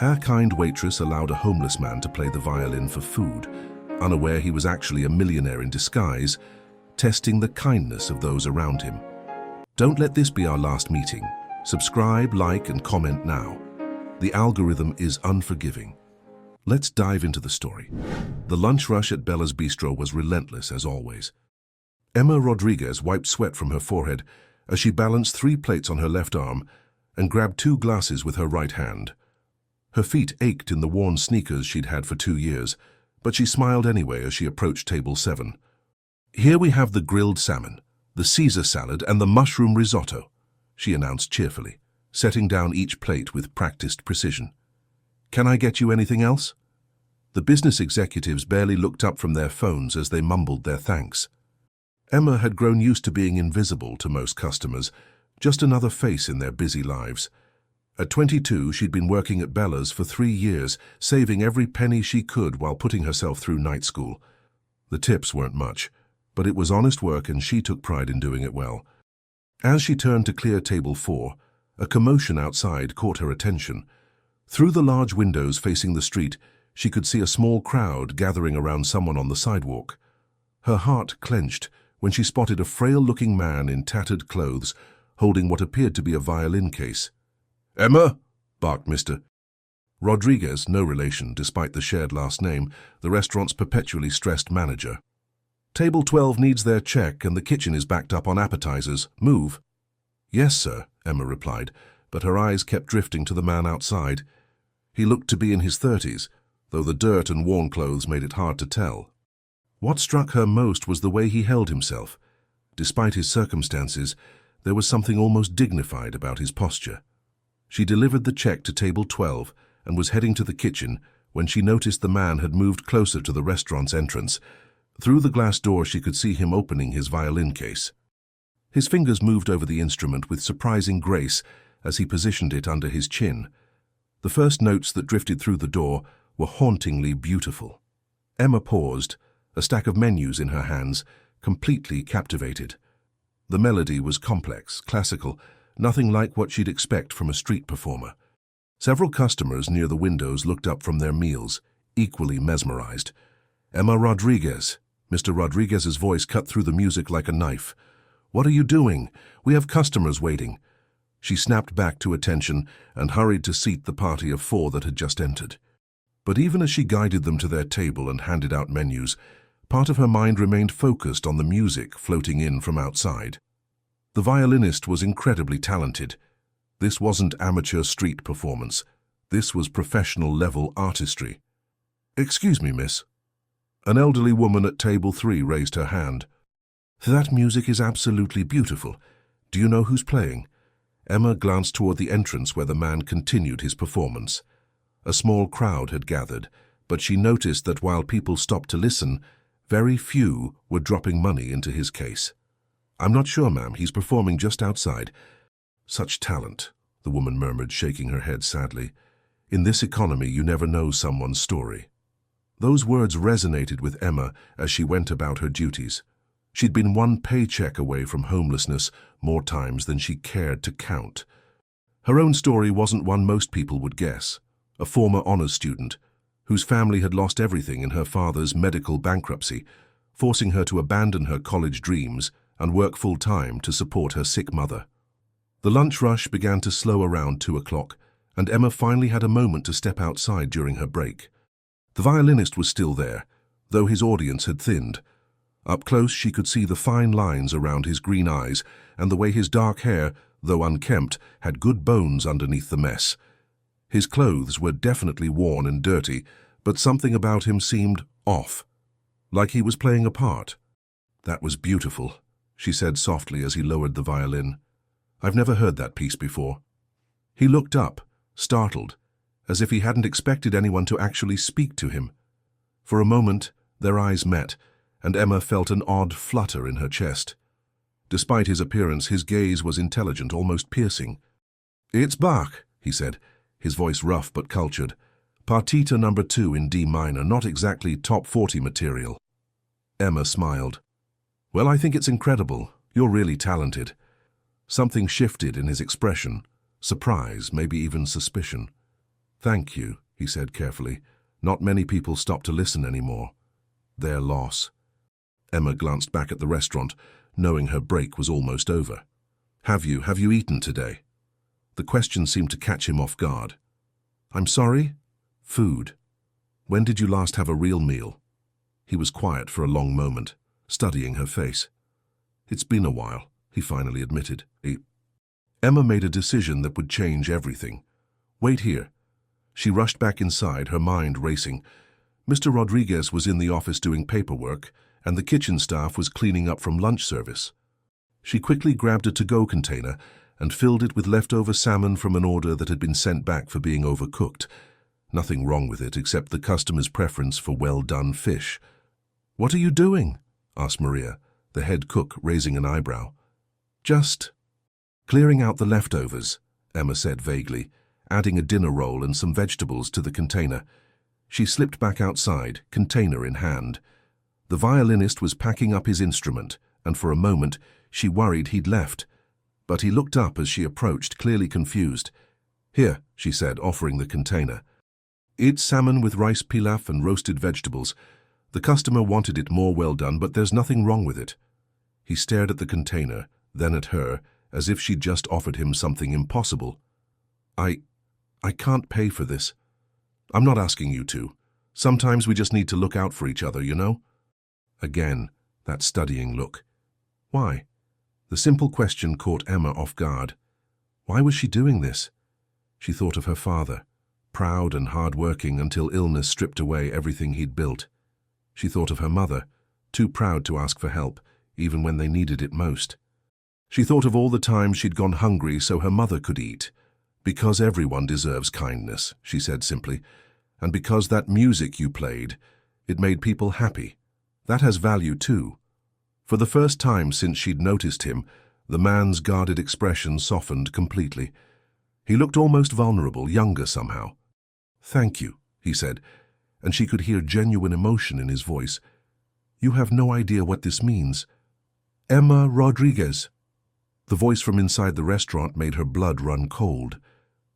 Our kind waitress allowed a homeless man to play the violin for food, unaware he was actually a millionaire in disguise, testing the kindness of those around him. Don't let this be our last meeting. Subscribe, like, and comment now. The algorithm is unforgiving. Let's dive into the story. The lunch rush at Bella's Bistro was relentless as always. Emma Rodriguez wiped sweat from her forehead as she balanced 3 plates on her left arm and grabbed 2 glasses with her right hand. Her feet ached in the worn sneakers she'd had for 2 years, but she smiled anyway as she approached table 7. Here we have the grilled salmon, the Caesar salad, and the mushroom risotto, she announced cheerfully, setting down each plate with practiced precision. Can I get you anything else? The business executives barely looked up from their phones as they mumbled their thanks. Emma had grown used to being invisible to most customers, just another face in their busy lives. At 22, she'd been working at Bella's for 3 years, saving every penny she could while putting herself through night school. The tips weren't much, but it was honest work and she took pride in doing it well. As she turned to clear table 4, a commotion outside caught her attention. Through the large windows facing the street, she could see a small crowd gathering around someone on the sidewalk. Her heart clenched when she spotted a frail-looking man in tattered clothes, holding what appeared to be a violin case. "Emma!" barked Mr. Rodriguez, no relation despite the shared last name, the restaurant's perpetually stressed manager. "Table 12 needs their check and the kitchen is backed up on appetizers. Move." "Yes, sir," Emma replied, but her eyes kept drifting to the man outside. He looked to be in his 30s, though the dirt and worn clothes made it hard to tell. What struck her most was the way he held himself. Despite his circumstances, there was something almost dignified about his posture. She delivered the check to table 12 and was heading to the kitchen when she noticed the man had moved closer to the restaurant's entrance. Through the glass door she could see him opening his violin case. His fingers moved over the instrument with surprising grace as he positioned it under his chin. The first notes that drifted through the door were hauntingly beautiful. Emma paused, a stack of menus in her hands, completely captivated. The melody was complex, classical, nothing like what she'd expect from a street performer. Several customers near the windows looked up from their meals, equally mesmerized. "Emma Rodriguez." Mr. Rodriguez's voice cut through the music like a knife. "What are you doing? We have customers waiting." She snapped back to attention and hurried to seat the party of 4 that had just entered. But even as she guided them to their table and handed out menus, part of her mind remained focused on the music floating in from outside. The violinist was incredibly talented. This wasn't amateur street performance. This was professional-level artistry. "Excuse me, miss." An elderly woman at table 3 raised her hand. "That music is absolutely beautiful. Do you know who's playing?" Emma glanced toward the entrance where the man continued his performance. A small crowd had gathered, but she noticed that while people stopped to listen, very few were dropping money into his case. "I'm not sure, ma'am. He's performing just outside." "Such talent," the woman murmured, shaking her head sadly. "In this economy, you never know someone's story." Those words resonated with Emma as she went about her duties. She'd been 1 paycheck away from homelessness more times than she cared to count. Her own story wasn't one most people would guess. A former honors student, whose family had lost everything in her father's medical bankruptcy, forcing her to abandon her college dreams and work full-time to support her sick mother. The lunch rush began to slow around 2 o'clock, and Emma finally had a moment to step outside during her break. The violinist was still there, though his audience had thinned. Up close she could see the fine lines around his green eyes and the way his dark hair, though unkempt, had good bones underneath the mess. His clothes were definitely worn and dirty, but something about him seemed off, like he was playing a part. "That was beautiful," she said softly as he lowered the violin. "I've never heard that piece before." He looked up, startled, as if he hadn't expected anyone to actually speak to him. For a moment, their eyes met, and Emma felt an odd flutter in her chest. Despite his appearance, his gaze was intelligent, almost piercing. "It's Bach," he said, his voice rough but cultured. "Partita number 2 in D minor, not exactly top 40 material." Emma smiled. "Well, I think it's incredible. You're really talented." Something shifted in his expression, surprise, maybe even suspicion. "Thank you," he said carefully. "Not many people stop to listen anymore. Their loss." Emma glanced back at the restaurant, knowing her break was almost over. Have you eaten today?" The question seemed to catch him off guard. "I'm sorry?" "Food. When did you last have a real meal?" He was quiet for a long moment, studying her face. "It's been a while," he finally admitted. Emma made a decision that would change everything. "Wait here." She rushed back inside, her mind racing. Mr. Rodriguez was in the office doing paperwork, and the kitchen staff was cleaning up from lunch service. She quickly grabbed a to-go container and filled it with leftover salmon from an order that had been sent back for being overcooked. Nothing wrong with it except the customer's preference for well-done fish. "What are you doing?" asked Maria, the head cook, raising an eyebrow. "Just clearing out the leftovers," Emma said vaguely, adding a dinner roll and some vegetables to the container. She slipped back outside, container in hand. The violinist was packing up his instrument, and for a moment she worried he'd left. But he looked up as she approached, clearly confused. "Here," she said, offering the container. "It's salmon with rice pilaf and roasted vegetables. The customer wanted it more well done, but there's nothing wrong with it." He stared at the container, then at her, as if she'd just offered him something impossible. I can't pay for this." "I'm not asking you to. Sometimes we just need to look out for each other, you know?" Again, that studying look. Why? The simple question caught Emma off guard. Why was she doing this? She thought of her father, proud and hard-working until illness stripped away everything he'd built. She thought of her mother, too proud to ask for help, even when they needed it most. She thought of all the times she'd gone hungry so her mother could eat. "Because everyone deserves kindness," she said simply, "and because that music you played, it made people happy. That has value too." For the first time since she'd noticed him, the man's guarded expression softened completely. He looked almost vulnerable, younger somehow. "Thank you," he said, and she could hear genuine emotion in his voice. "You have no idea what this means." "Emma Rodriguez." The voice from inside the restaurant made her blood run cold.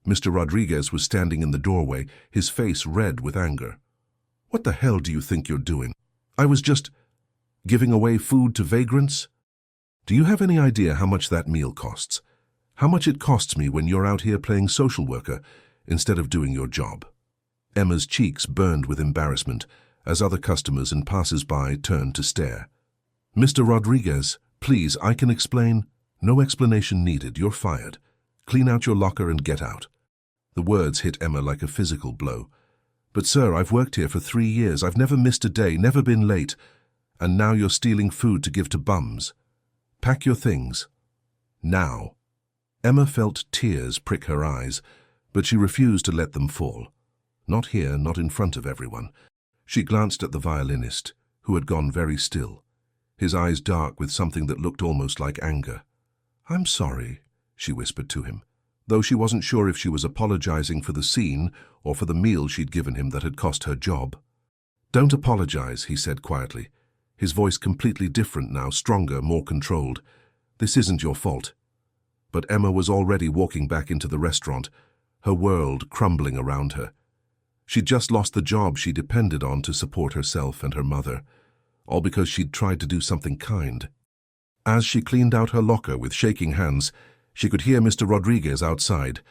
Mr. Rodriguez was standing in the doorway, his face red with anger. "What the hell do you think you're doing? I was just giving away food to vagrants? Do you have any idea how much that meal costs? How much it costs me when you're out here playing social worker instead of doing your job?" Emma's cheeks burned with embarrassment as other customers and passers-by turned to stare. "Mr. Rodriguez, please, I can explain." "No explanation needed. You're fired. Clean out your locker and get out." The words hit Emma like a physical blow. "But sir, I've worked here for 3 years. I've never missed a day, never been late. And now you're stealing food to give to bums. Pack your things. Now." Emma felt tears prick her eyes, but she refused to let them fall. Not here, not in front of everyone. She glanced at the violinist, who had gone very still, his eyes dark with something that looked almost like anger. "I'm sorry," she whispered to him, though she wasn't sure if she was apologizing for the scene or for the meal she'd given him that had cost her job. "Don't apologize," he said quietly, his voice completely different now, stronger, more controlled. "This isn't your fault." But Emma was already walking back into the restaurant, her world crumbling around her. She'd just lost the job she depended on to support herself and her mother, all because she'd tried to do something kind. As she cleaned out her locker with shaking hands, she could hear Mr. Rodriguez outside,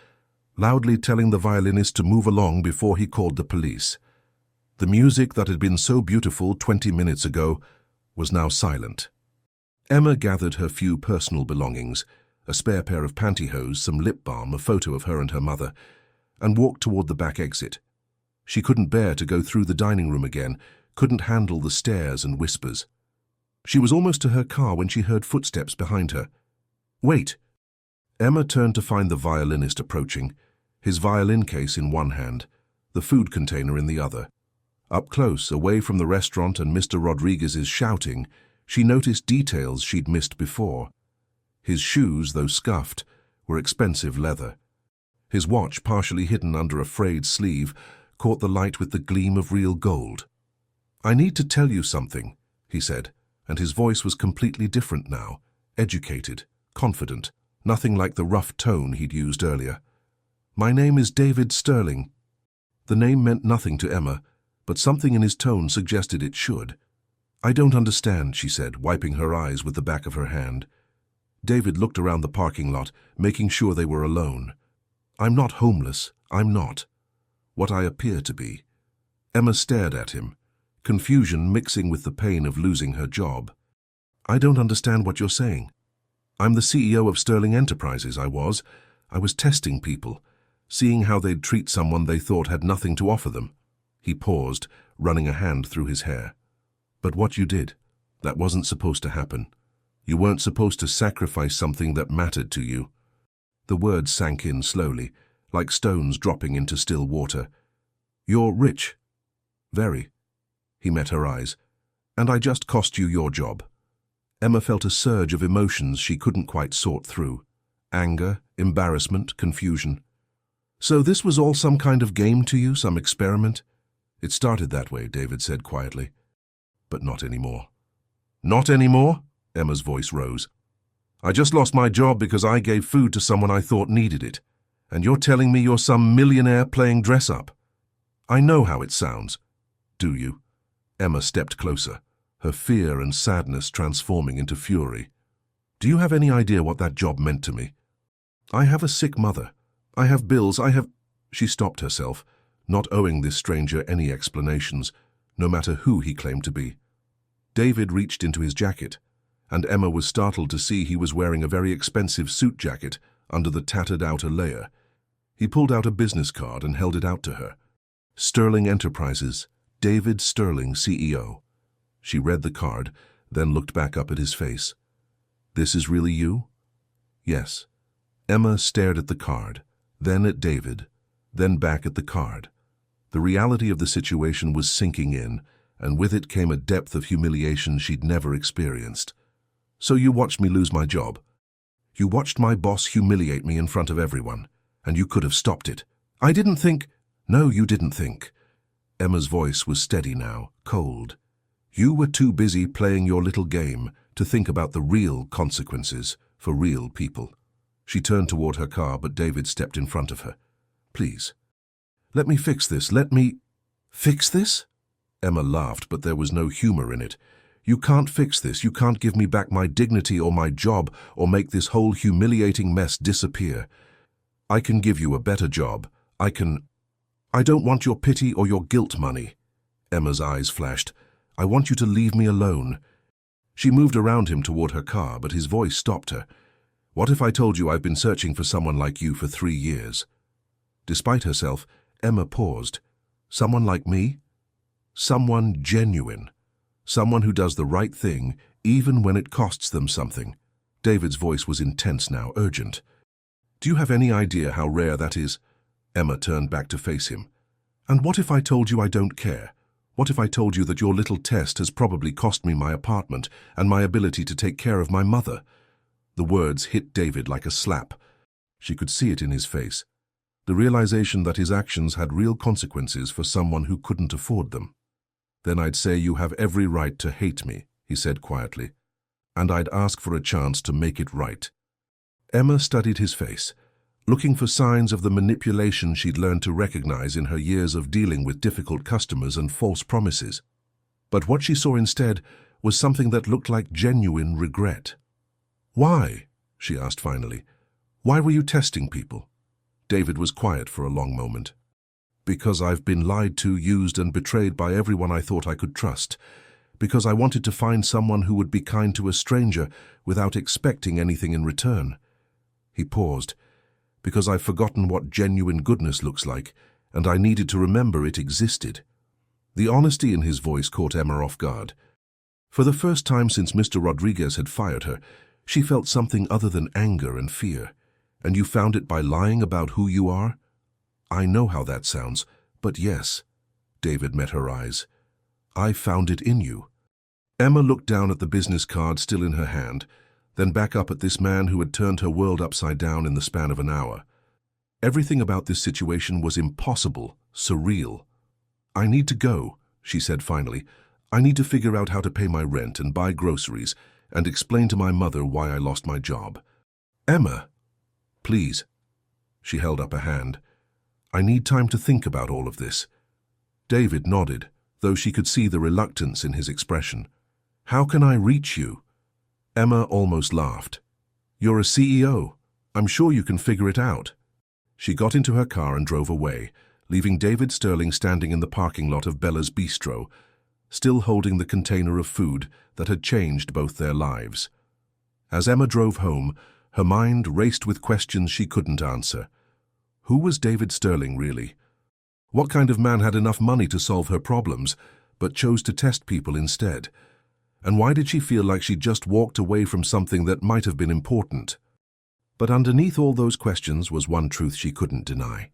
loudly telling the violinist to move along before he called the police. The music that had been so beautiful 20 minutes ago was now silent. Emma gathered her few personal belongings, a spare pair of pantyhose, some lip balm, a photo of her and her mother, and walked toward the back exit. She couldn't bear to go through the dining room again, couldn't handle the stares and whispers. She was almost to her car when she heard footsteps behind her. "Wait!" Emma turned to find the violinist approaching, his violin case in one hand, the food container in the other. Up close, away from the restaurant and Mr. Rodriguez's shouting, she noticed details she'd missed before. His shoes, though scuffed, were expensive leather. His watch, partially hidden under a frayed sleeve, caught the light with the gleam of real gold. "I need to tell you something," he said, and his voice was completely different now, educated, confident, nothing like the rough tone he'd used earlier. "My name is David Sterling." The name meant nothing to Emma, but something in his tone suggested it should. "I don't understand," she said, wiping her eyes with the back of her hand. David looked around the parking lot, making sure they were alone. "I'm not homeless. I'm not. What I appear to be." Emma stared at him, confusion mixing with the pain of losing her job. "I don't understand what you're saying. I'm the CEO of Sterling Enterprises, I was. I was testing people, seeing how they'd treat someone they thought had nothing to offer them." He paused, running a hand through his hair. "But what you did, that wasn't supposed to happen. You weren't supposed to sacrifice something that mattered to you." The words sank in slowly, like stones dropping into still water. "You're rich." "Very." He met her eyes. "And I just cost you your job." Emma felt a surge of emotions she couldn't quite sort through. Anger, embarrassment, confusion. "So this was all some kind of game to you, some experiment?" "It started that way," David said quietly. "But not anymore." "Not anymore?" Emma's voice rose. "I just lost my job because I gave food to someone I thought needed it. And you're telling me you're some millionaire playing dress-up? I know how it sounds." "Do you?" Emma stepped closer, her fear and sadness transforming into fury. "Do you have any idea what that job meant to me? I have a sick mother. I have bills, I have—" She stopped herself, not owing this stranger any explanations, no matter who he claimed to be. David reached into his jacket, and Emma was startled to see he was wearing a very expensive suit jacket under the tattered outer layer. He pulled out a business card and held it out to her. "Sterling Enterprises, David Sterling, CEO." She read the card, then looked back up at his face. "This is really you?" "Yes." Emma stared at the card, then at David, then back at the card. The reality of the situation was sinking in, and with it came a depth of humiliation she'd never experienced. "So you watched me lose my job. You watched my boss humiliate me in front of everyone, and you could have stopped it. I didn't think—" "No, you didn't think." Emma's voice was steady now, cold. "You were too busy playing your little game to think about the real consequences for real people." She turned toward her car, but David stepped in front of her. "Please. Let me fix this. Let me—" "Fix this?" Emma laughed, but there was no humor in it. "You can't fix this. You can't give me back my dignity or my job or make this whole humiliating mess disappear. I can give you a better job. I don't want your pity or your guilt money." Emma's eyes flashed. "I want you to leave me alone." She moved around him toward her car, but his voice stopped her. "What if I told you I've been searching for someone like you for 3 years? Despite herself, Emma paused. "Someone like me?" "Someone genuine. Someone who does the right thing, even when it costs them something." David's voice was intense now, urgent. "Do you have any idea how rare that is?" Emma turned back to face him. "And what if I told you I don't care? What if I told you that your little test has probably cost me my apartment and my ability to take care of my mother?" The words hit David like a slap. She could see it in his face. The realization that his actions had real consequences for someone who couldn't afford them. "Then I'd say you have every right to hate me," he said quietly, "and I'd ask for a chance to make it right." Emma studied his face, looking for signs of the manipulation she'd learned to recognize in her years of dealing with difficult customers and false promises. But what she saw instead was something that looked like genuine regret. "Why?" she asked finally. "Why were you testing people?" David was quiet for a long moment. "Because I've been lied to, used, and betrayed by everyone I thought I could trust. Because I wanted to find someone who would be kind to a stranger without expecting anything in return." He paused. "Because I've forgotten what genuine goodness looks like, and I needed to remember it existed." The honesty in his voice caught Emma off guard. For the first time since Mr. Rodriguez had fired her, she felt something other than anger and fear. "And you found it by lying about who you are?" "I know how that sounds, but yes." David met her eyes. "I found it in you." Emma looked down at the business card still in her hand, then back up at this man who had turned her world upside down in the span of an hour. Everything about this situation was impossible, surreal. "I need to go," she said finally. "I need to figure out how to pay my rent and buy groceries and explain to my mother why I lost my job." "Emma, please." She held up a hand. I need time to think about all of this. David nodded, though she could see the reluctance in his expression. How can I reach you? Emma almost laughed. You're a CEO. I'm sure you can figure it out. She got into her car and drove away, leaving David Sterling standing in the parking lot of Bella's Bistro, still holding the container of food that had changed both their lives. As Emma drove home, her mind raced with questions she couldn't answer. Who was David Sterling, really? What kind of man had enough money to solve her problems, but chose to test people instead? And why did she feel like she just walked away from something that might have been important? But underneath all those questions was one truth she couldn't deny.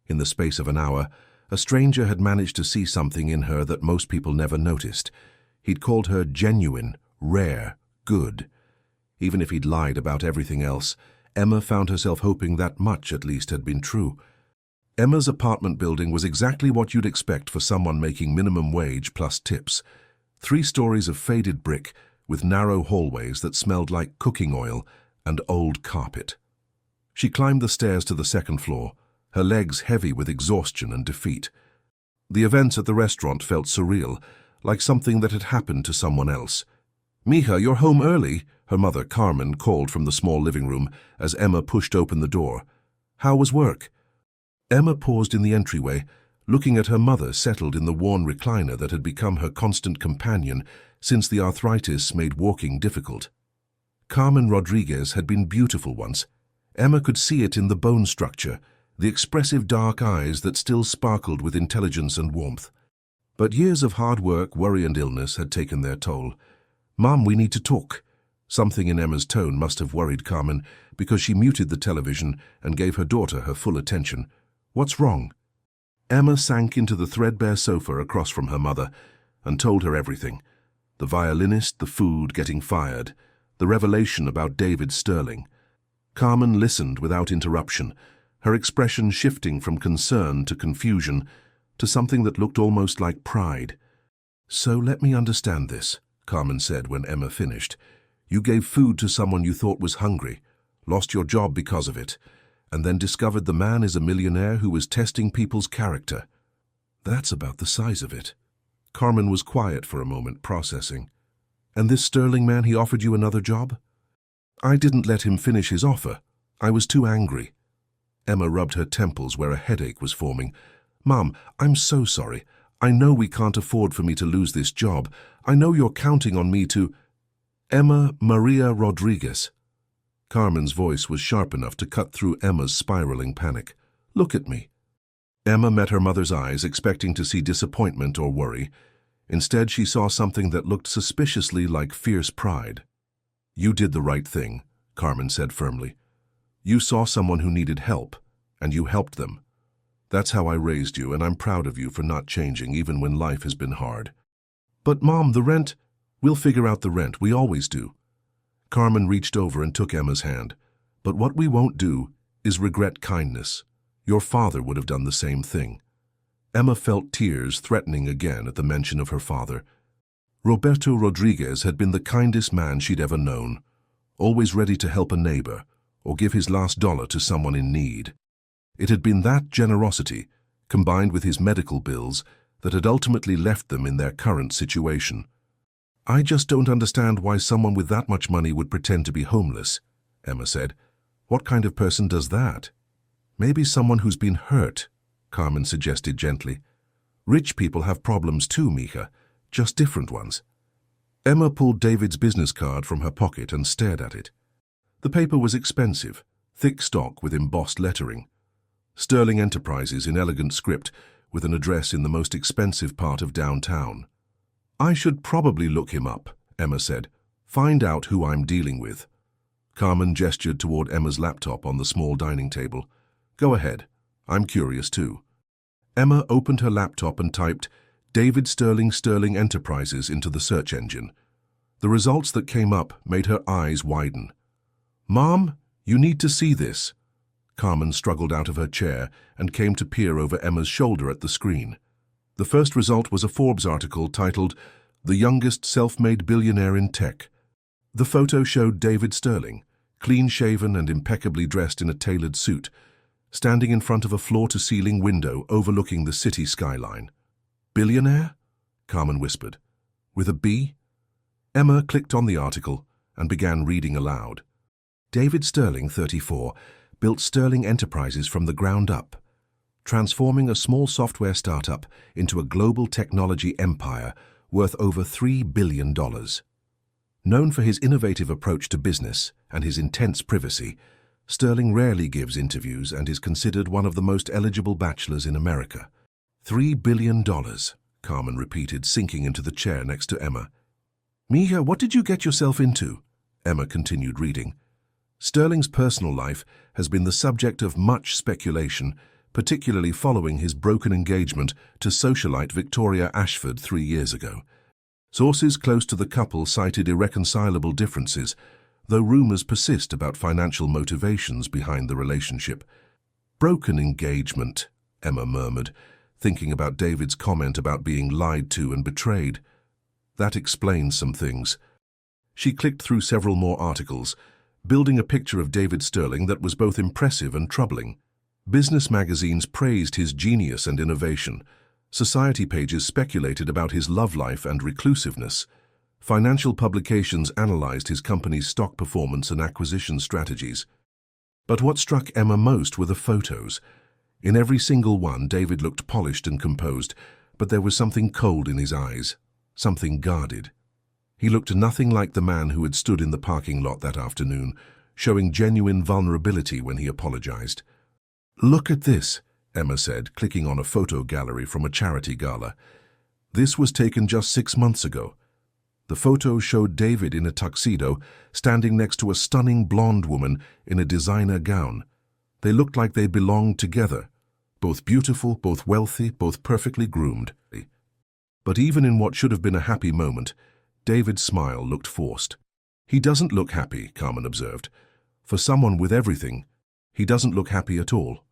In the space of an hour, a stranger had managed to see something in her that most people never noticed. He'd called her genuine, rare, good. Even if he'd lied about everything else, Emma found herself hoping that much at least had been true. Emma's apartment building was exactly what you'd expect for someone making minimum wage plus tips. 3 stories of faded brick with narrow hallways that smelled like cooking oil and old carpet. She climbed the stairs to the 2nd floor, her legs heavy with exhaustion and defeat. The events at the restaurant felt surreal, like something that had happened to someone else. "Mija, you're home early," her mother, Carmen, called from the small living room as Emma pushed open the door. "How was work?" Emma paused in the entryway, looking at her mother settled in the worn recliner that had become her constant companion since the arthritis made walking difficult. Carmen Rodriguez had been beautiful once. Emma could see it in the bone structure, the expressive dark eyes that still sparkled with intelligence and warmth. But years of hard work, worry and illness had taken their toll. "Mom, we need to talk." Something in Emma's tone must have worried Carmen because she muted the television and gave her daughter her full attention. "What's wrong?" Emma sank into the threadbare sofa across from her mother and told her everything. The violinist, the food, getting fired, the revelation about David Sterling. Carmen listened without interruption, her expression shifting from concern to confusion to something that looked almost like pride. "So let me understand this," Carmen said when Emma finished. "You gave food to someone you thought was hungry, lost your job because of it, and then discovered the man is a millionaire who was testing people's character. That's about the size of it." Carmen was quiet for a moment, processing. "And this Sterling man, he offered you another job?" "I didn't let him finish his offer. I was too angry." Emma rubbed her temples where a headache was forming. "Mom, I'm so sorry. I know we can't afford for me to lose this job. I know you're counting on me to—" "Emma Maria Rodriguez." Carmen's voice was sharp enough to cut through Emma's spiraling panic. "Look at me." Emma met her mother's eyes, expecting to see disappointment or worry. Instead, she saw something that looked suspiciously like fierce pride. "You did the right thing," Carmen said firmly. "You saw someone who needed help, and you helped them. That's how I raised you, and I'm proud of you for not changing even when life has been hard." "But Mom, the rent—" "We'll figure out the rent, we always do." Carmen reached over and took Emma's hand. "But what we won't do is regret kindness. Your father would have done the same thing." Emma felt tears threatening again at the mention of her father. Roberto Rodriguez had been the kindest man she'd ever known, always ready to help a neighbor or give his last dollar to someone in need. It had been that generosity, combined with his medical bills, that had ultimately left them in their current situation. "I just don't understand why someone with that much money would pretend to be homeless," Emma said. "What kind of person does that?" "Maybe someone who's been hurt," Carmen suggested gently. "Rich people have problems too, Mija, just different ones." Emma pulled David's business card from her pocket and stared at it. The paper was expensive, thick stock with embossed lettering. Sterling Enterprises in elegant script with an address in the most expensive part of downtown. "I should probably look him up," Emma said. "Find out who I'm dealing with." Carmen gestured toward Emma's laptop on the small dining table. "Go ahead. I'm curious too." Emma opened her laptop and typed David Sterling Enterprises into the search engine. The results that came up made her eyes widen. "Mom, you need to see this." Carmen struggled out of her chair and came to peer over Emma's shoulder at the screen. The first result was a Forbes article titled "The Youngest Self-Made Billionaire in Tech." The photo showed David Sterling, clean-shaven and impeccably dressed in a tailored suit, standing in front of a floor-to-ceiling window overlooking the city skyline. "Billionaire?" Carmen whispered. "With a B?" Emma clicked on the article and began reading aloud. David Sterling, 34, built Sterling Enterprises from the ground up, transforming a small software startup into a global technology empire worth over $3 billion. Known for his innovative approach to business and his intense privacy, Sterling rarely gives interviews and is considered one of the most eligible bachelors in America. $3 billion, Carmen repeated, sinking into the chair next to Emma. "Mija, what did you get yourself into?" Emma continued reading. Sterling's personal life has been the subject of much speculation, particularly following his broken engagement to socialite Victoria Ashford 3 years ago. Sources close to the couple cited irreconcilable differences, though rumors persist about financial motivations behind the relationship. "Broken engagement," Emma murmured, thinking about David's comment about being lied to and betrayed. That explains some things. She clicked through several more articles, building a picture of David Sterling that was both impressive and troubling. Business magazines praised his genius and innovation. Society pages speculated about his love life and reclusiveness. Financial publications analyzed his company's stock performance and acquisition strategies. But what struck Emma most were the photos. In every single one, David looked polished and composed, but there was something cold in his eyes, something guarded. He looked nothing like the man who had stood in the parking lot that afternoon, showing genuine vulnerability when he apologized. "Look at this," Emma said, clicking on a photo gallery from a charity gala. This was taken just 6 months ago. The photo showed David in a tuxedo, standing next to a stunning blonde woman in a designer gown. They looked like they belonged together, both beautiful, both wealthy, both perfectly groomed. But even in what should have been a happy moment, David's smile looked forced. "He doesn't look happy," Carmen observed. "For someone with everything, he doesn't look happy at all."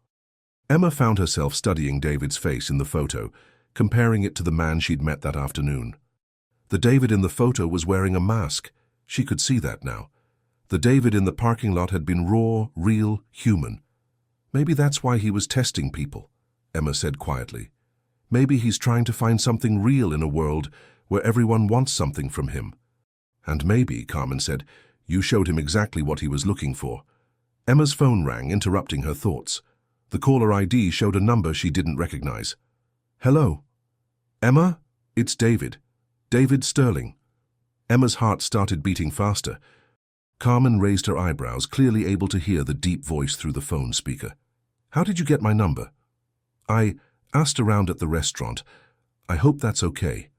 Emma found herself studying David's face in the photo, comparing it to the man she'd met that afternoon. The David in the photo was wearing a mask. She could see that now. The David in the parking lot had been raw, real, human. "Maybe that's why he was testing people," Emma said quietly. "Maybe he's trying to find something real in a world where everyone wants something from him." "And maybe," Carmen said, "you showed him exactly what he was looking for." Emma's phone rang, interrupting her thoughts. The caller ID showed a number she didn't recognize. "Hello?" "Emma? It's David. David Sterling." Emma's heart started beating faster. Carmen raised her eyebrows, clearly able to hear the deep voice through the phone speaker. "How did you get my number?" "I asked around at the restaurant. I hope that's okay."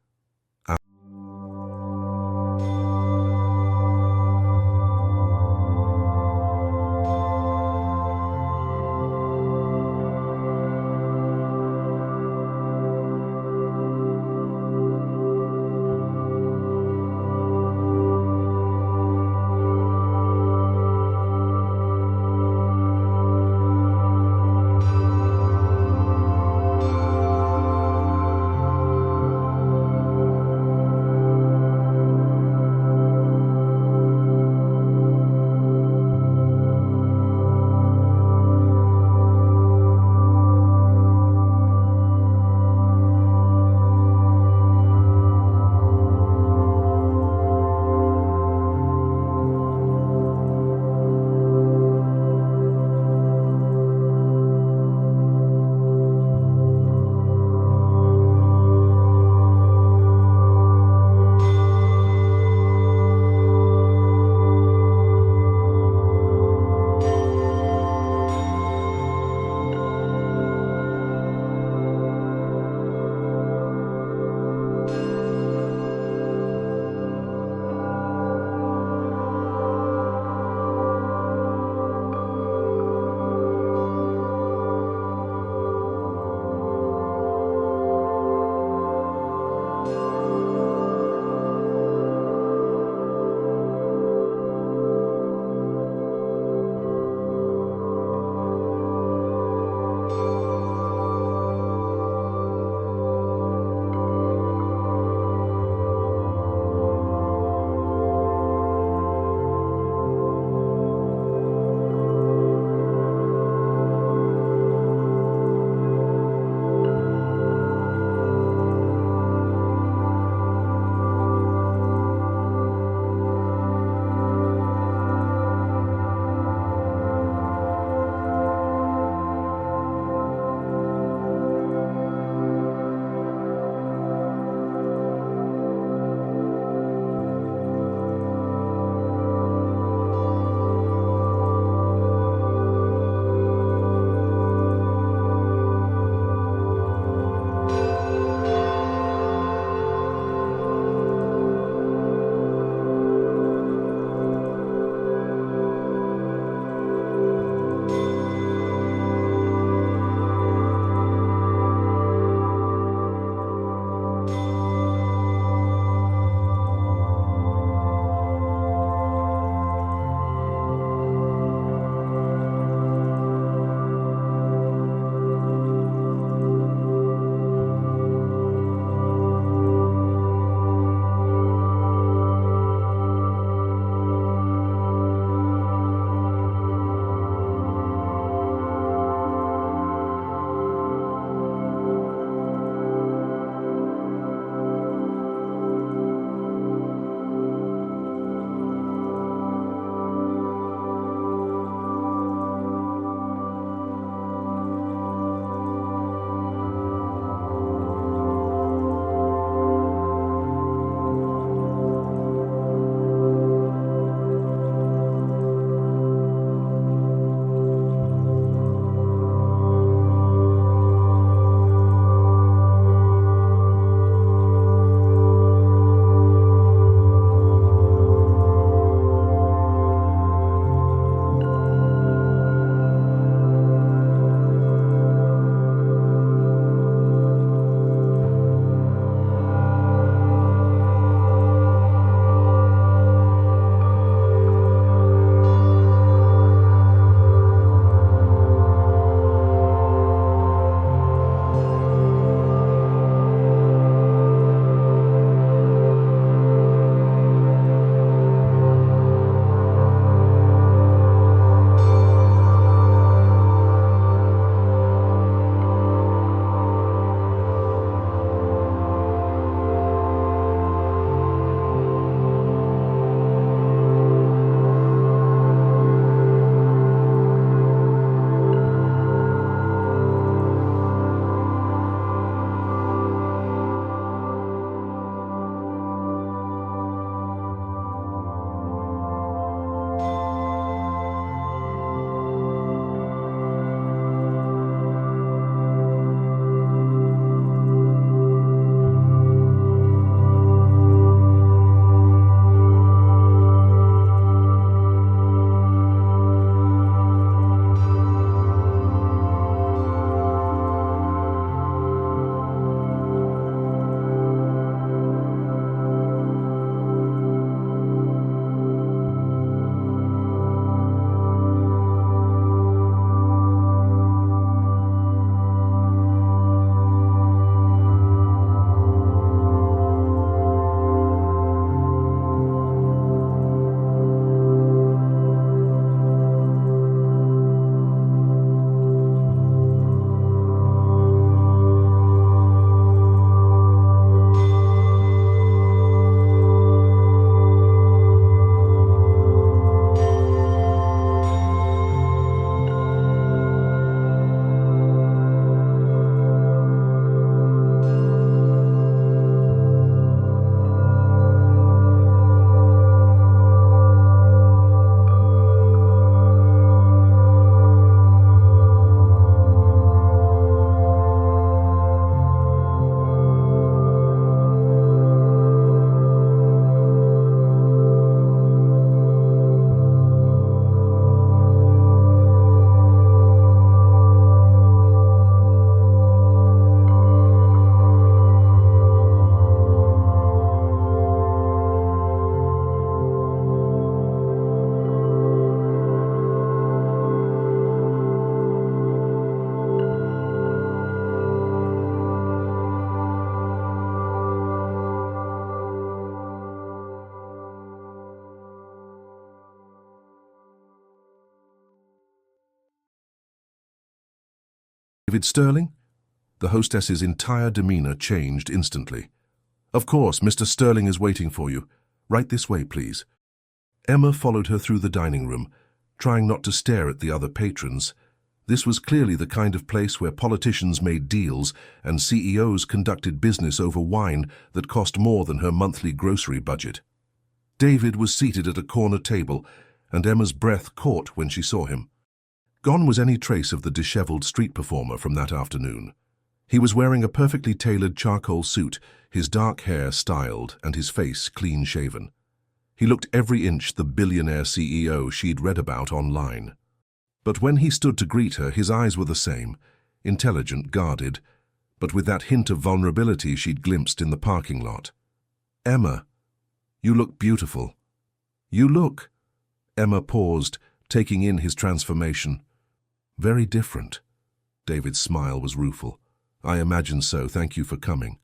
David Sterling? The hostess's entire demeanor changed instantly. Of course, Mr. Sterling is waiting for you. Right this way, please. Emma followed her through the dining room, trying not to stare at the other patrons. This was clearly the kind of place where politicians made deals and CEOs conducted business over wine that cost more than her monthly grocery budget. David was seated at a corner table, and Emma's breath caught when she saw him. Gone was any trace of the disheveled street performer from that afternoon. He was wearing a perfectly tailored charcoal suit, his dark hair styled and his face clean-shaven. He looked every inch the billionaire CEO she'd read about online. But when he stood to greet her, his eyes were the same, intelligent, guarded, but with that hint of vulnerability she'd glimpsed in the parking lot. "Emma, you look beautiful." "You look..." Emma paused, taking in his transformation. "Very different." David's smile was rueful. "I imagine so. Thank you for coming."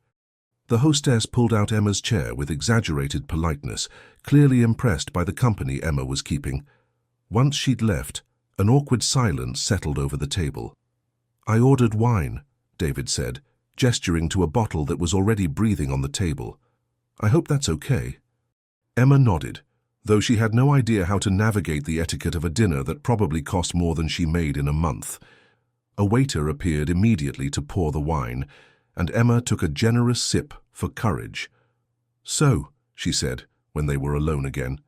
The hostess pulled out Emma's chair with exaggerated politeness, clearly impressed by the company Emma was keeping. Once she'd left, an awkward silence settled over the table. "I ordered wine," David said, gesturing to a bottle that was already breathing on the table. "I hope that's okay." Emma nodded, though she had no idea how to navigate the etiquette of a dinner that probably cost more than she made in a month. A waiter appeared immediately to pour the wine, and Emma took a generous sip for courage. "So," she said, when they were alone again,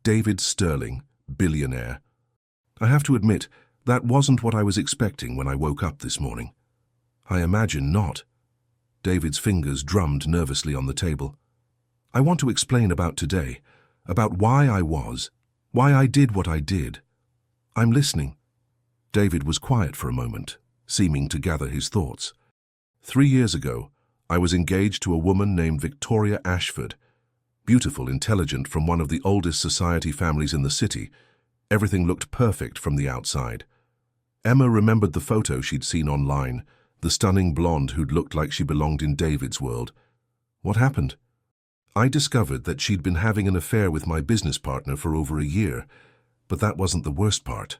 "David Sterling, billionaire. I have to admit, that wasn't what I was expecting when I woke up this morning." "I imagine not." David's fingers drummed nervously on the table. "I want to explain about today, about why I did what I did." "I'm listening." David was quiet for a moment, seeming to gather his thoughts. 3 years ago, I was engaged to a woman named Victoria Ashford. Beautiful, intelligent, from one of the oldest society families in the city. Everything looked perfect from the outside. Emma remembered the photo she'd seen online, the stunning blonde who'd looked like she belonged in David's world. What happened? "I discovered that she'd been having an affair with my business partner for over a year, but that wasn't the worst part."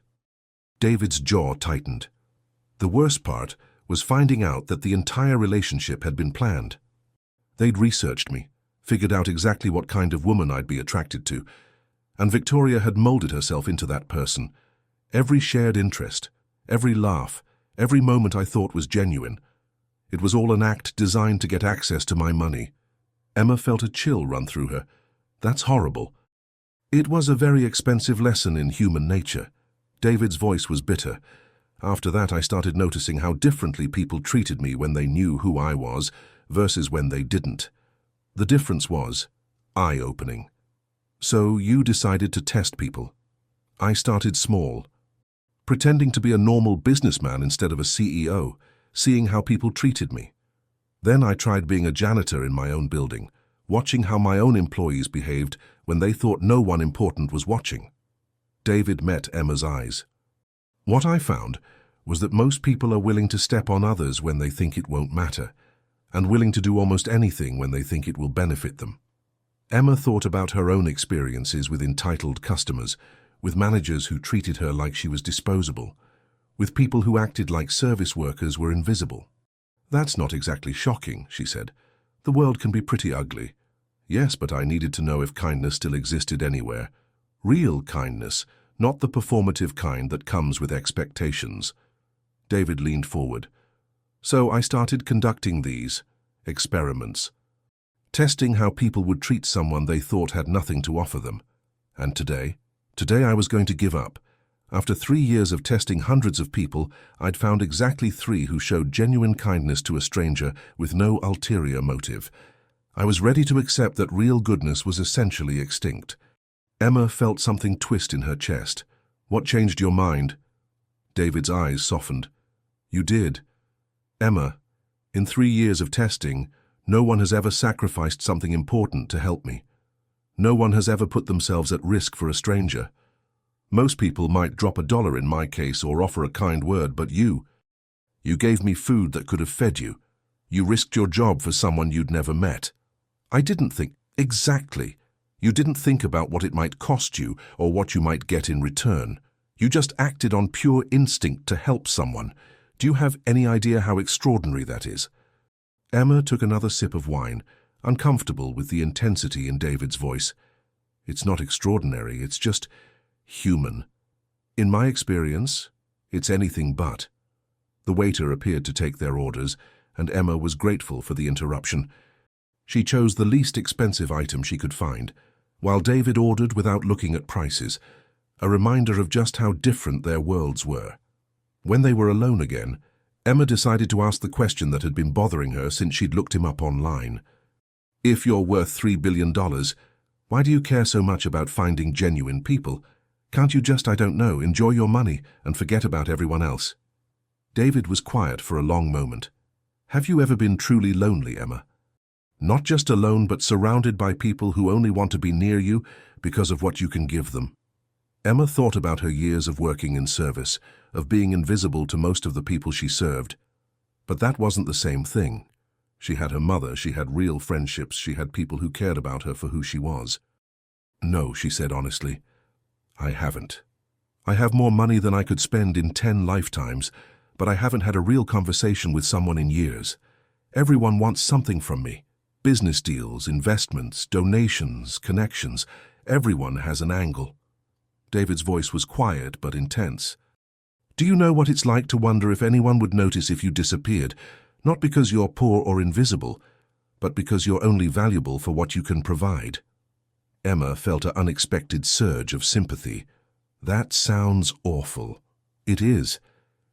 David's jaw tightened. The worst part was finding out that the entire relationship had been planned. They'd researched me, figured out exactly what kind of woman I'd be attracted to, and Victoria had molded herself into that person. Every shared interest, every laugh, every moment I thought was genuine. It was all an act designed to get access to my money. Emma felt a chill run through her. "That's horrible." "It was a very expensive lesson in human nature." David's voice was bitter. "After that, I started noticing how differently people treated me when they knew who I was versus when they didn't. The difference was eye-opening." "So you decided to test people." "I started small, pretending to be a normal businessman instead of a CEO, seeing how people treated me. Then I tried being a janitor in my own building, watching how my own employees behaved when they thought no one important was watching." David met Emma's eyes. "What I found was that most people are willing to step on others when they think it won't matter, and willing to do almost anything when they think it will benefit them." Emma thought about her own experiences with entitled customers, with managers who treated her like she was disposable, with people who acted like service workers were invisible. "That's not exactly shocking," she said. "The world can be pretty ugly." "Yes, but I needed to know if kindness still existed anywhere. Real kindness, not the performative kind that comes with expectations." David leaned forward. "So I started conducting these experiments, testing how people would treat someone they thought had nothing to offer them. And today I was going to give up. After 3 years of testing hundreds of people, I'd found exactly 3 who showed genuine kindness to a stranger with no ulterior motive. I was ready to accept that real goodness was essentially extinct." Emma felt something twist in her chest. "What changed your mind?" David's eyes softened. "You did. Emma, in 3 years of testing, no one has ever sacrificed something important to help me. No one has ever put themselves at risk for a stranger. Most people might drop $1 in my case or offer a kind word, but you gave me food that could have fed you. You risked your job for someone you'd never met." "I didn't think..." "Exactly. You didn't think about what it might cost you or what you might get in return. You just acted on pure instinct to help someone. Do you have any idea how extraordinary that is? Emma took another sip of wine, uncomfortable with the intensity in David's voice. It's not extraordinary, it's just human. In my experience, it's anything but. The waiter appeared to take their orders, and Emma was grateful for the interruption. She chose the least expensive item she could find, while David ordered without looking at prices, a reminder of just how different their worlds were. When they were alone again, Emma decided to ask the question that had been bothering her since she'd looked him up online. If you're worth $3 billion, why do you care so much about finding genuine people? Can't you just, I don't know, enjoy your money and forget about everyone else? David was quiet for a long moment. Have you ever been truly lonely, Emma? Not just alone, but surrounded by people who only want to be near you because of what you can give them. Emma thought about her years of working in service, of being invisible to most of the people she served. But that wasn't the same thing. She had her mother, she had real friendships, she had people who cared about her for who she was. No, she said honestly, I haven't. I have more money than I could spend in 10 lifetimes, but I haven't had a real conversation with someone in years. Everyone wants something from me. Business deals, investments, donations, connections. Everyone has an angle. David's voice was quiet but intense. Do you know what it's like to wonder if anyone would notice if you disappeared, not because you're poor or invisible, but because you're only valuable for what you can provide? Emma felt an unexpected surge of sympathy. That sounds awful. It is,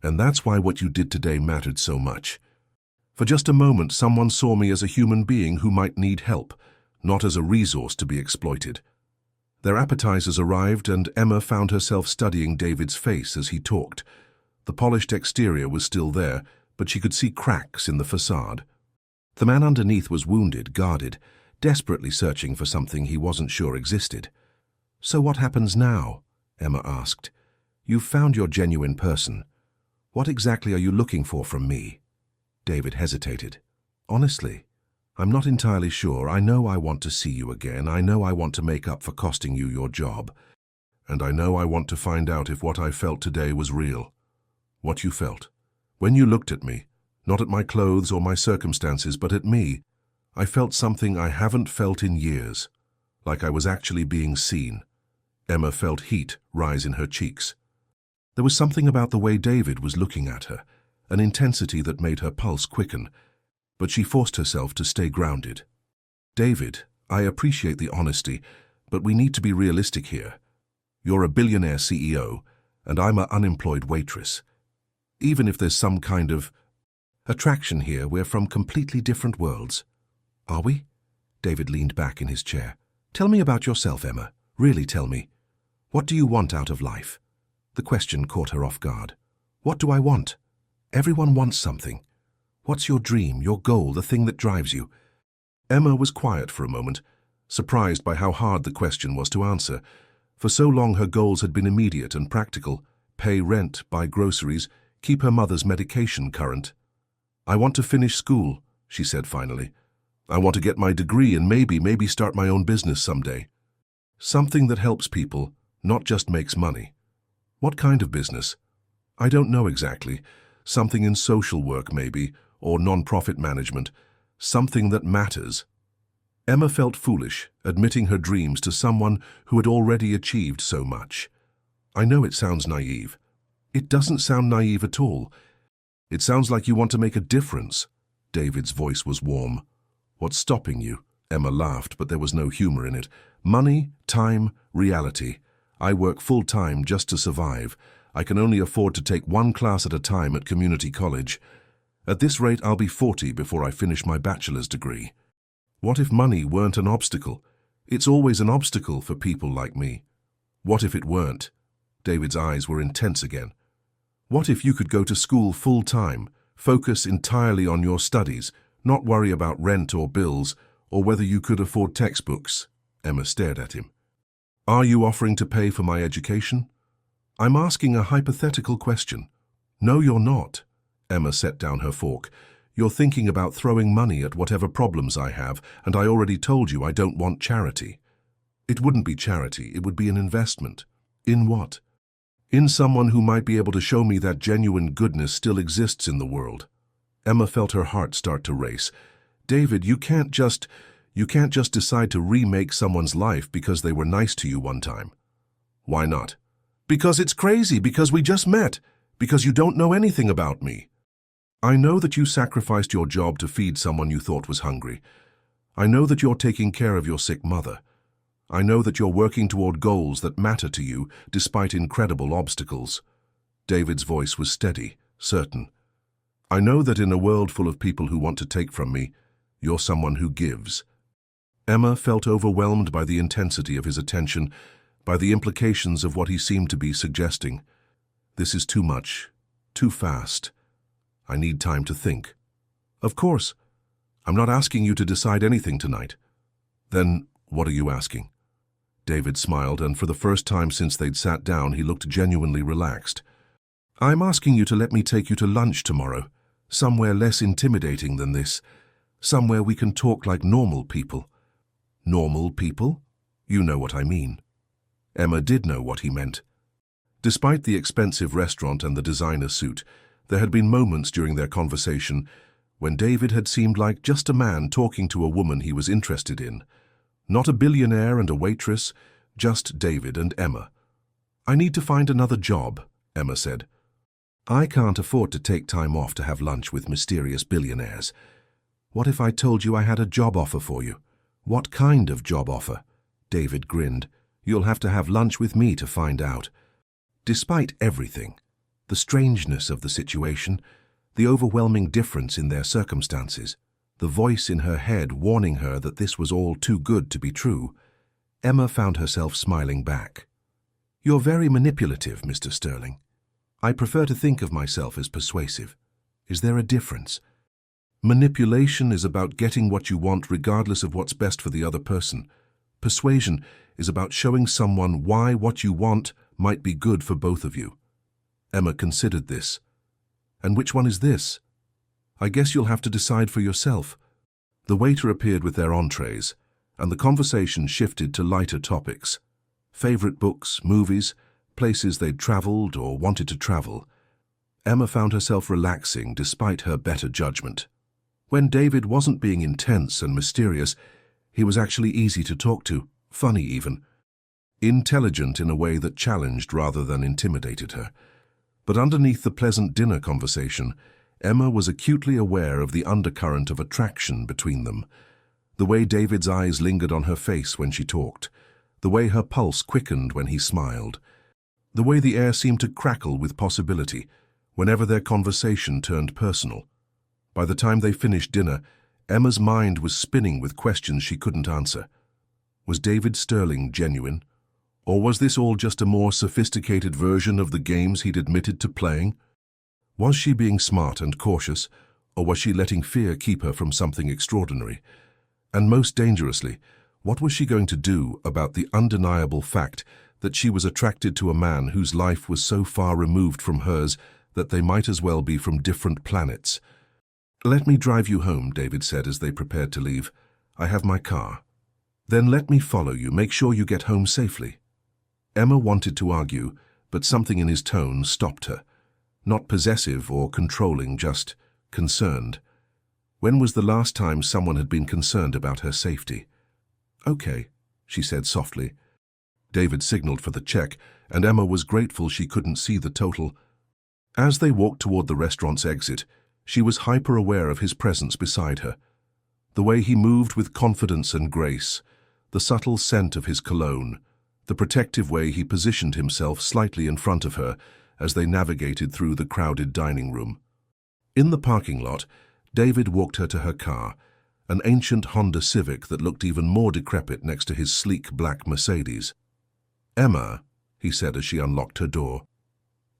and that's why what you did today mattered so much. For just a moment, someone saw me as a human being who might need help, not as a resource to be exploited. Their appetizers arrived, and Emma found herself studying David's face as he talked. The polished exterior was still there, but she could see cracks in the facade. The man underneath was wounded, guarded, desperately searching for something he wasn't sure existed. So what happens now? Emma asked. You've found your genuine person. What exactly are you looking for from me? David hesitated. Honestly, I'm not entirely sure. I know I want to see you again. I know I want to make up for costing you your job. And I know I want to find out if what I felt today was real. What you felt. When you looked at me, not at my clothes or my circumstances, but at me, I felt something I haven't felt in years, like I was actually being seen. Emma felt heat rise in her cheeks. There was something about the way David was looking at her, an intensity that made her pulse quicken, but she forced herself to stay grounded. David, I appreciate the honesty, but we need to be realistic here. You're a billionaire CEO, and I'm an unemployed waitress. Even if there's some kind of attraction here, we're from completely different worlds. Are we? David leaned back in his chair. Tell me about yourself, Emma. Really tell me. What do you want out of life? The question caught her off guard. What do I want? Everyone wants something. What's your dream, your goal, the thing that drives you? Emma was quiet for a moment, surprised by how hard the question was to answer. For so long her goals had been immediate and practical. Pay rent, buy groceries, keep her mother's medication current. I want to finish school, she said finally. I want to get my degree and maybe start my own business someday. Something that helps people, not just makes money. What kind of business? I don't know exactly. Something in social work maybe, or non-profit management. Something that matters. Emma felt foolish, admitting her dreams to someone who had already achieved so much. I know it sounds naive. It doesn't sound naive at all. It sounds like you want to make a difference. David's voice was warm. What's stopping you? Emma laughed, but there was no humor in it. Money, time, reality. I work full-time just to survive. I can only afford to take one class at a time at community college. At this rate, I'll be 40 before I finish my bachelor's degree. What if money weren't an obstacle? It's always an obstacle for people like me. What if it weren't? David's eyes were intense again. What if you could go to school full-time, focus entirely on your studies, not worry about rent or bills, or whether you could afford textbooks? Emma stared at him. Are you offering to pay for my education? I'm asking a hypothetical question. No, you're not. Emma set down her fork. You're thinking about throwing money at whatever problems I have, and I already told you I don't want charity. It wouldn't be charity, it would be an investment. In what? In someone who might be able to show me that genuine goodness still exists in the world. Emma felt her heart start to race. David, you can't just decide to remake someone's life because they were nice to you one time. Why not? Because it's crazy, because we just met, because you don't know anything about me. I know that you sacrificed your job to feed someone you thought was hungry. I know that you're taking care of your sick mother. I know that you're working toward goals that matter to you despite incredible obstacles. David's voice was steady, certain. I know that in a world full of people who want to take from me, you're someone who gives. Emma felt overwhelmed by the intensity of his attention, by the implications of what he seemed to be suggesting. This is too much, too fast. I need time to think. Of course. I'm not asking you to decide anything tonight. Then what are you asking? David smiled, and for the first time since they'd sat down, he looked genuinely relaxed. I'm asking you to let me take you to lunch tomorrow, somewhere less intimidating than this, somewhere we can talk like normal people. Normal people? You know what I mean. Emma did know what he meant. Despite the expensive restaurant and the designer suit, there had been moments during their conversation when David had seemed like just a man talking to a woman he was interested in. Not a billionaire and a waitress, just David and Emma. I need to find another job, Emma said. I can't afford to take time off to have lunch with mysterious billionaires. What if I told you I had a job offer for you? What kind of job offer? David grinned. You'll have to have lunch with me to find out. Despite everything, the strangeness of the situation, the overwhelming difference in their circumstances, the voice in her head warning her that this was all too good to be true, Emma found herself smiling back. You're very manipulative, Mr. Sterling. I prefer to think of myself as persuasive. Is there a difference? Manipulation is about getting what you want regardless of what's best for the other person. Persuasion is about showing someone why what you want might be good for both of you. Emma considered this. And which one is this? I guess you'll have to decide for yourself. The waiter appeared with their entrees, and the conversation shifted to lighter topics. Favorite books, movies, places they'd traveled or wanted to travel. Emma found herself relaxing despite her better judgment. When David wasn't being intense and mysterious, he was actually easy to talk to, funny even. Intelligent in a way that challenged rather than intimidated her. But underneath the pleasant dinner conversation, Emma was acutely aware of the undercurrent of attraction between them. The way David's eyes lingered on her face when she talked, the way her pulse quickened when he smiled, the way the air seemed to crackle with possibility whenever their conversation turned personal. By the time they finished dinner, Emma's mind was spinning with questions she couldn't answer. Was David Sterling genuine? Or was this all just a more sophisticated version of the games he'd admitted to playing? Was she being smart and cautious, or was she letting fear keep her from something extraordinary? And most dangerously, what was she going to do about the undeniable fact that she was attracted to a man whose life was so far removed from hers that they might as well be from different planets? Let me drive you home, David said as they prepared to leave. I have my car. Then let me follow you. Make sure you get home safely. Emma wanted to argue, but something in his tone stopped her. Not possessive or controlling, just concerned. When was the last time someone had been concerned about her safety? Okay, she said softly. David signaled for the check, and Emma was grateful she couldn't see the total. As they walked toward the restaurant's exit, she was hyper-aware of his presence beside her. The way he moved with confidence and grace, the subtle scent of his cologne, the protective way he positioned himself slightly in front of her as they navigated through the crowded dining room. In the parking lot, David walked her to her car, an ancient Honda Civic that looked even more decrepit next to his sleek black Mercedes. Emma, he said as she unlocked her door,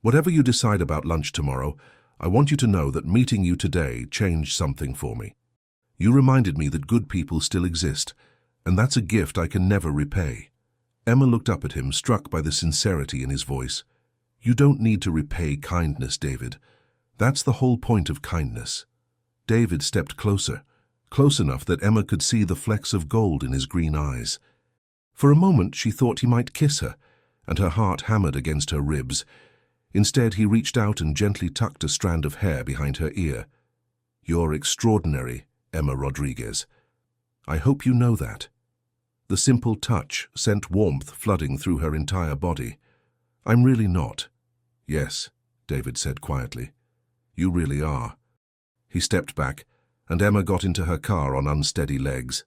whatever you decide about lunch tomorrow, I want you to know that meeting you today changed something for me. You reminded me that good people still exist, and that's a gift I can never repay. Emma looked up at him, struck by the sincerity in his voice. You don't need to repay kindness, David. That's the whole point of kindness. David stepped closer, close enough that Emma could see the flecks of gold in his green eyes. For a moment she thought he might kiss her, and her heart hammered against her ribs. Instead, he reached out and gently tucked a strand of hair behind her ear. "You're extraordinary, Emma Rodriguez. I hope you know that." The simple touch sent warmth flooding through her entire body. "I'm really not." "Yes," David said quietly. "You really are." He stepped back, and Emma got into her car on unsteady legs.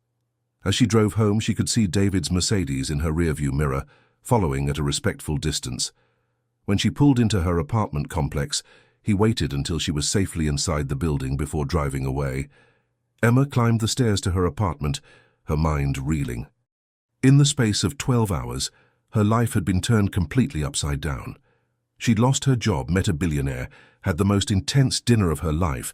As she drove home, she could see David's Mercedes in her rearview mirror, following at a respectful distance. When she pulled into her apartment complex, he waited until she was safely inside the building before driving away. Emma climbed the stairs to her apartment, her mind reeling. In the space of 12 hours, her life had been turned completely upside down. She'd lost her job, met a billionaire, had the most intense dinner of her life,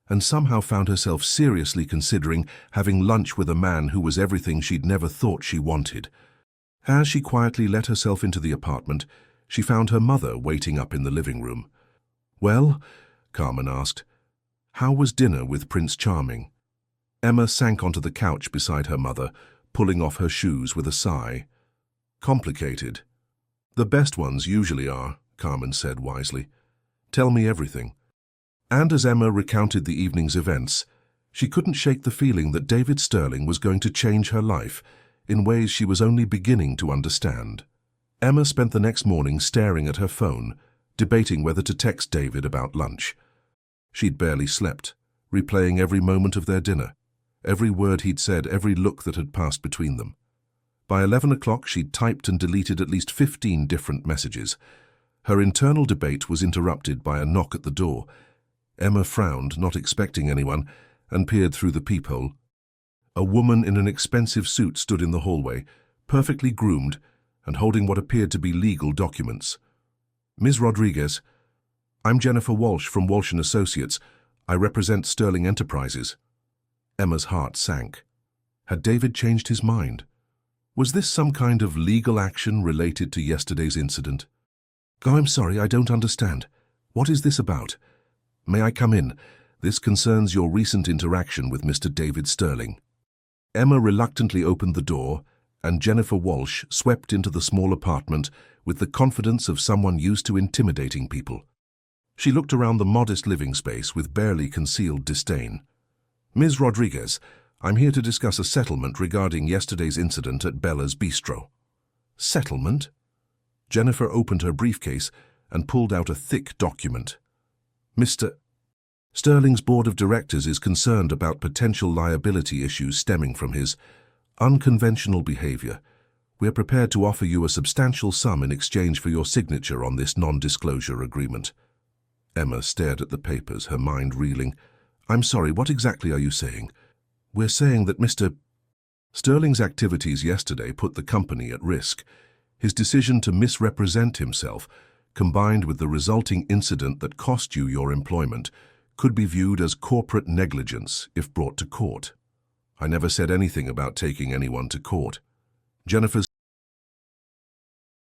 and somehow found herself seriously considering having lunch with a man who was everything she'd never thought she wanted. As she quietly let herself into the apartment, she found her mother waiting up in the living room. "Well?" Carmen asked. "How was dinner with Prince Charming?" Emma sank onto the couch beside her mother, pulling off her shoes with a sigh. "Complicated." "The best ones usually are," Carmen said wisely. "Tell me everything." And as Emma recounted the evening's events, she couldn't shake the feeling that David Sterling was going to change her life in ways she was only beginning to understand. Emma spent the next morning staring at her phone, debating whether to text David about lunch. She'd barely slept, replaying every moment of their dinner, every word he'd said, every look that had passed between them. By 11 o'clock, she'd typed and deleted at least 15 different messages. Her internal debate was interrupted by a knock at the door. Emma frowned, not expecting anyone, and peered through the peephole. A woman in an expensive suit stood in the hallway, perfectly groomed and holding what appeared to be legal documents. "Ms. Rodriguez, I'm Jennifer Walsh from Walsh & Associates. I represent Sterling Enterprises." Emma's heart sank. Had David changed his mind? Was this some kind of legal action related to yesterday's incident? "Oh, I'm sorry, I don't understand. What is this about?" "May I come in? This concerns your recent interaction with Mr. David Sterling." Emma reluctantly opened the door, and Jennifer Walsh swept into the small apartment with the confidence of someone used to intimidating people. She looked around the modest living space with barely concealed disdain. "Ms. Rodriguez, I'm here to discuss a settlement regarding yesterday's incident at Bella's Bistro." "Settlement?" Jennifer opened her briefcase and pulled out a thick document. "Mr. Sterling's board of directors is concerned about potential liability issues stemming from his unconventional behavior. We're prepared to offer you a substantial sum in exchange for your signature on this non-disclosure agreement." Emma stared at the papers, her mind reeling. "I'm sorry, what exactly are you saying?" "We're saying that Mr. Sterling's activities yesterday put the company at risk. His decision to misrepresent himself, combined with the resulting incident that cost you your employment, could be viewed as corporate negligence if brought to court." "I never said anything about taking anyone to court." Jennifer's